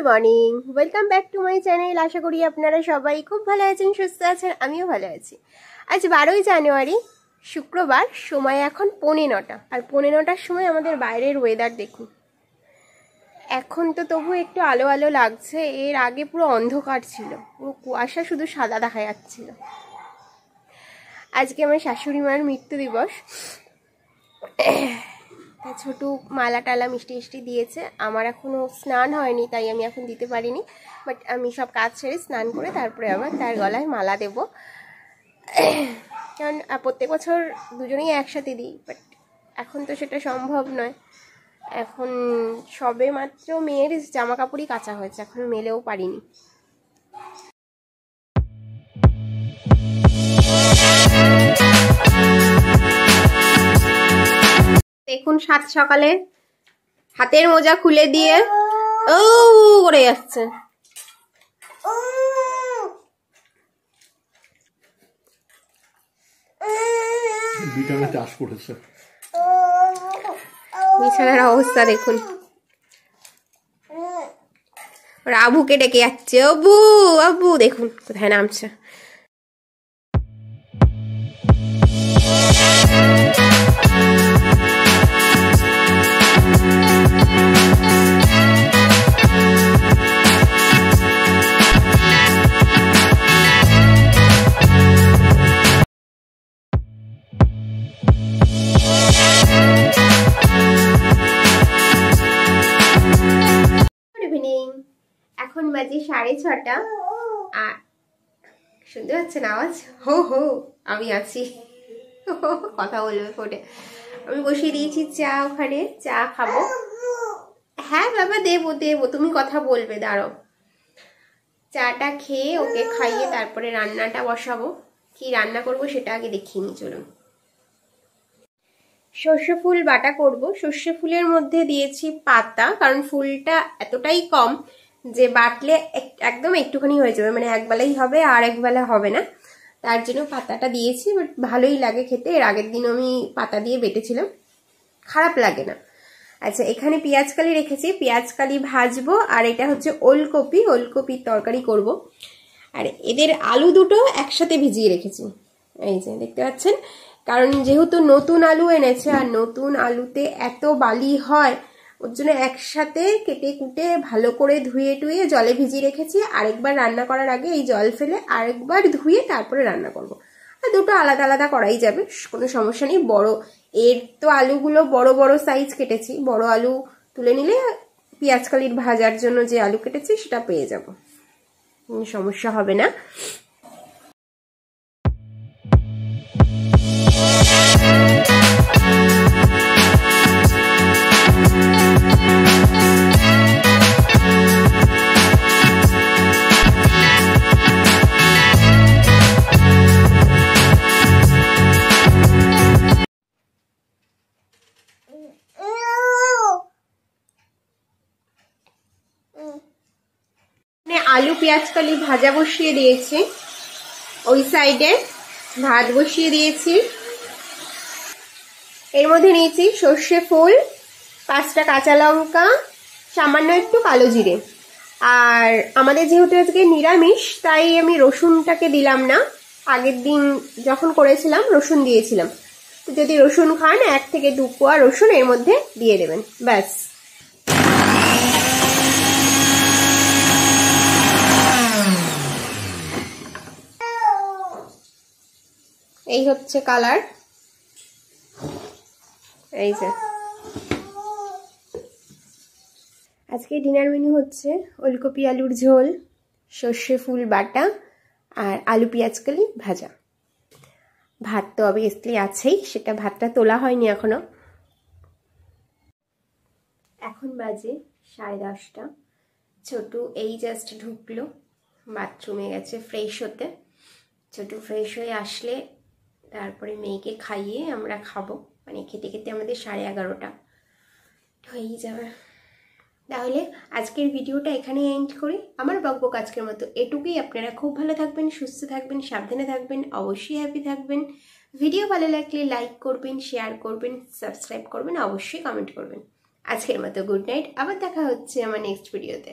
Morning, welcome back to my channel. আশা করি আপনারা সবাই খুব ভালো আছেন, সুস্থ আছেন, আমিও ভালো আছি। আজ 12ই জানুয়ারি, শুক্রবার। সময় এখন 9:45, আর 9:45টার সময় আমাদের বাইরের ওয়েদার দেখুন। এখন তো তবু একটু আলো আলো লাগছে, এর আগে পুরো অন্ধকার ছিল, পুরো কুয়াশা, শুধু সাদা দেখা যাচ্ছিল। আজকে আমার শাশুড়ি মার মৃত্যু দিবস। তা ছোটু মালা টালা মিষ্টি মিষ্টি দিয়েছে। আমার এখনও স্নান হয়নি, তাই আমি এখন দিতে পারিনি, বাট আমি সব কাজ ছেড়ে স্নান করে তারপরে আবার তার গলায় মালা দেব। কারণ প্রত্যেক বছর দুজনেই একসাথে দিই, বাট এখন তো সেটা সম্ভব নয়। এখন সবে মাত্র মেয়ের জামা কাপড়ই কাচা হয়েছে, এখন মেলেও পারিনি। দেখুন সাত সকালে হাতের মোজা খুলে দিয়ে ও করে যাচ্ছে। বিছানার অবস্থা দেখুন, ওরা আবুকে ডেকে যাচ্ছে, আবু আবু, দেখুন কোথায় নামছে। এখন বাজে 6:30। আর শুনতে পাচ্ছেন আওয়াজ? হো হো, আমি আছি, কথা বলবে ফোনে। আমি বসিয়ে দিয়েছি চা, ওখানে চা খাবো। হ্যাঁ বাবা, দেবো দেবো, তুমি কথা বলবে, দাঁড়াও। চাটা খেয়ে ওকে খাইয়ে তারপরে রান্নাটা বসাবো। কি রান্না করব সেটা আগে দেখিয়ে নি, চলুন। সর্ষে ফুল বাটা করব। সর্ষে ফুলের মধ্যে দিয়েছি পাতা, কারণ ফুলটা এতটাই কম যে বাটলে একদম একটুখানি হয়ে যাবে, মানে একবেলাই হবে, আর একবেলা হবে না, তার জন্য পাতাটা দিয়েছি। বাট ভালোই লাগে খেতে, এর আগের দিন আমি পাতা দিয়ে বেটেছিলাম, খারাপ লাগে না। আচ্ছা, এখানে পেঁয়াজকালি রেখেছি, পেঁয়াজকালি ভাজবো। আর এটা হচ্ছে ওলকপি, ওলকপির তরকারি করব। আর এদের আলু দুটো একসাথে ভিজিয়ে রেখেছি, এই যে দেখতে পাচ্ছেন। কারণ যেহেতু নতুন আলু এনেছে, আর নতুন আলুতে এত বালি হয়, ওর জন্য একসাথে কেটে কুটে ভালো করে ধুয়ে টুয়ে জলে ভিজিয়ে রেখেছি। আরেকবার রান্না করার আগে এই জল ফেলে আরেকবার ধুয়ে তারপরে রান্না করব। আর দুটো আলাদা আলাদা করাই যাবে, কোনো সমস্যা নেই। বড় এর তো আলুগুলো বড় বড় সাইজ কেটেছি, বড় আলু তুলে নিলে পেঁয়াজকালির ভাজার জন্য যে আলু কেটেছি সেটা পেয়ে যাব, সমস্যা হবে না। আলু পেঁয়াজকালি ভাজা বসিয়ে দিয়েছি, ওই সাইডে ভাত বসিয়ে দিয়েছি। এর মধ্যে নিয়েছি সর্ষে ফুল, 5টা কাঁচা লঙ্কা, সামান্য একটু কালো জিরে। আর আমাদের যেহেতু আজকে নিরামিষ, তাই আমি রসুনটাকে দিলাম না। আগের দিন যখন করেছিলাম রসুন দিয়েছিলাম, তো যদি রসুন খান 1 থেকে 2 কোয়া রসুন এর মধ্যে দিয়ে দেবেন, ব্যাস। এই হচ্ছে কালার, এই যে। আজকে ডিনার মেনু হচ্ছে ওলকপি আলুর ঝোল, সর্ষে ফুল বাটা, আর আলু পেঁয়াজকালি ভাজা। ভাত তো অবভিয়াসলি আছেই, সেটা ভাতটা তোলা হয়নি এখনো। এখন বাজে 10:30। ছোটু এই জাস্ট ঢুকলো, বাথরুমে গেছে ফ্রেশ হতে। ছোটু ফ্রেশ হয়ে আসলে তারপরে মেয়েকে খাইয়ে আমরা খাবো, মানে খেতে খেতে আমাদের 11:30 হয়েই যাবে। তাহলে আজকের ভিডিওটা এখানে এন্ড করি। আমার বকবক আজকের মতো এটুকুই। আপনারা খুব ভালো থাকবেন, সুস্থ থাকবেন, সাবধানে থাকবেন, অবশ্যই হ্যাপি থাকবেন। ভিডিও ভালো লাগলে লাইক করবেন, শেয়ার করবেন, সাবস্ক্রাইব করবেন, অবশ্যই কমেন্ট করবেন। আজকের মতো গুড নাইট, আবার দেখা হচ্ছে আমার নেক্সট ভিডিওতে।